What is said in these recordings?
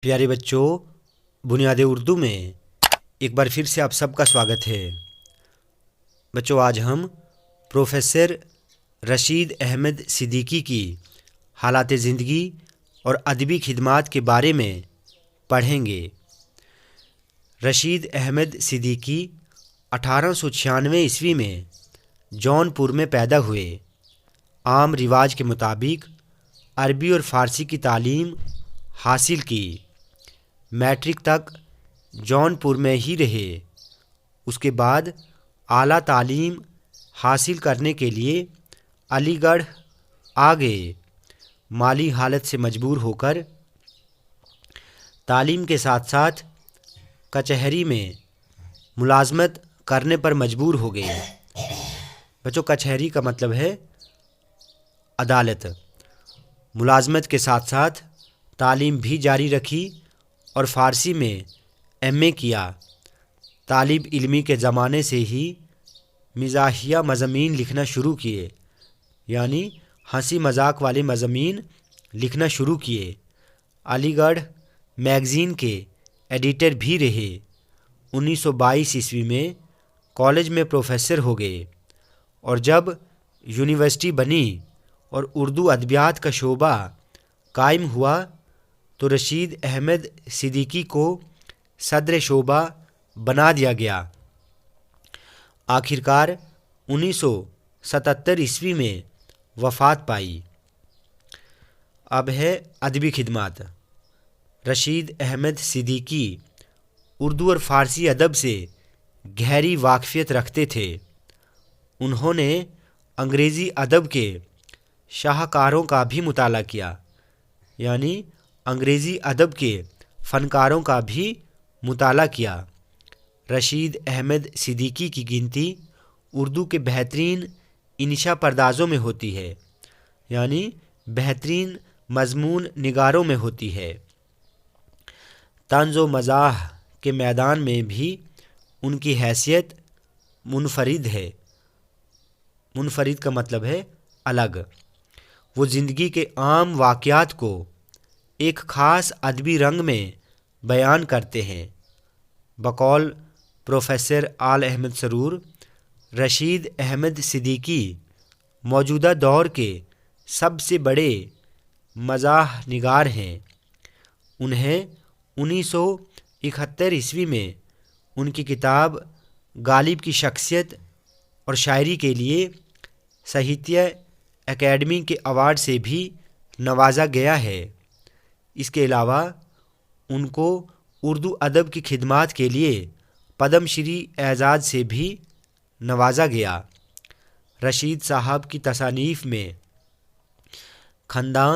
प्यारे बच्चों, बुनियाद उर्दू में एक बार फिर से आप सबका स्वागत है। बच्चों, आज हम प्रोफेसर रशीद अहमद सिद्दीकी की हालात ज़िंदगी और अदबी खिदमात के बारे में पढ़ेंगे। रशीद अहमद सिद्दीकी 1896 ईस्वी में जौनपुर में पैदा हुए। आम रिवाज के मुताबिक अरबी और फ़ारसी की तालीम हासिल की। मैट्रिक तक जौनपुर में ही रहे। उसके बाद आला तालीम हासिल करने के लिए अलीगढ़ आ गए। माली हालत से मजबूर होकर तालीम के साथ साथ कचहरी में मुलाजमत करने पर मजबूर हो गए। बच्चों, कचहरी का मतलब है अदालत। मुलाजमत के साथ साथ तालीम भी जारी रखी और फ़ारसी में एमए किया। तालिब इल्मी के ज़माने से ही मिज़ाहिया मज़ामीन लिखना शुरू किए, यानी हंसी मजाक वाले मज़ामीन लिखना शुरू किए। अलीगढ़ मैगज़ीन के एडिटर भी रहे। 1922 ईस्वी में कॉलेज में प्रोफेसर हो गए और जब यूनिवर्सिटी बनी और उर्दू अदबियात का शोबा कायम हुआ तो रशीद अहमद सिद्दीकी को सदर शोबा बना दिया गया। आखिरकार 1977 ईस्वी में वफ़ात पाई। अब है अदबी खिदमात। रशीद अहमद सिद्दीकी उर्दू और फ़ारसी अदब से गहरी वाक़फ़ियत रखते थे। उन्होंने अंग्रेज़ी अदब के शाहकारों का भी मुताला किया, यानी अंग्रेज़ी अदब के फ़नकारों का भी मुताला किया। रशीद अहमद सिद्दीकी की गिनती उर्दू के बेहतरीन इंशा पर्दाज़ों में होती है, यानी बेहतरीन मज़मून निगारों में होती है। तंज़ व मज़ाह के मैदान में भी उनकी हैसियत मुनफरिद है। मुनफरिद का मतलब है अलग। वो ज़िंदगी के आम वाक़यात को एक ख़ास अदबी रंग में बयान करते हैं। बकौल प्रोफेसर आल अहमद सरूर, रशीद अहमद सिद्दीकी मौजूदा दौर के सबसे बड़े मज़ाह निगार हैं। उन्हें 1971 ईस्वी में उनकी किताब गालिब की शख्सियत और शायरी के लिए साहित्य अकेडमी के अवार्ड से भी नवाजा गया है। इसके अलावा उनको उर्दू अदब की खिदमात के लिए पद्मश्री एजाज़ से भी नवाजा गया। रशीद साहब की तसानीफ़ में खंदा,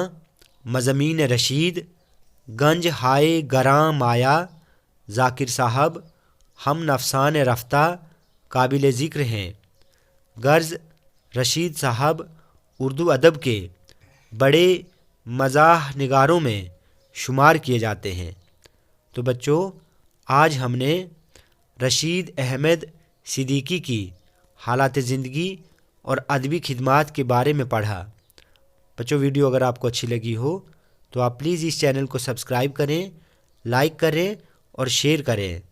मज़ामीन रशीद, गंज हाय गरां माया, ज़ाकिर साहब, हम नफसान रफ्ता काबिल ज़िक्र हैं। गर्ज रशीद साहब उर्दू अदब के बड़े मज़ाह निगारों में शुमार किए जाते हैं। तो बच्चों, आज हमने रशीद अहमद सिद्दीकी की हालात ज़िंदगी और अदबी खिदमात के बारे में पढ़ा। बच्चों, वीडियो अगर आपको अच्छी लगी हो तो आप प्लीज़ इस चैनल को सब्सक्राइब करें, लाइक करें और शेयर करें।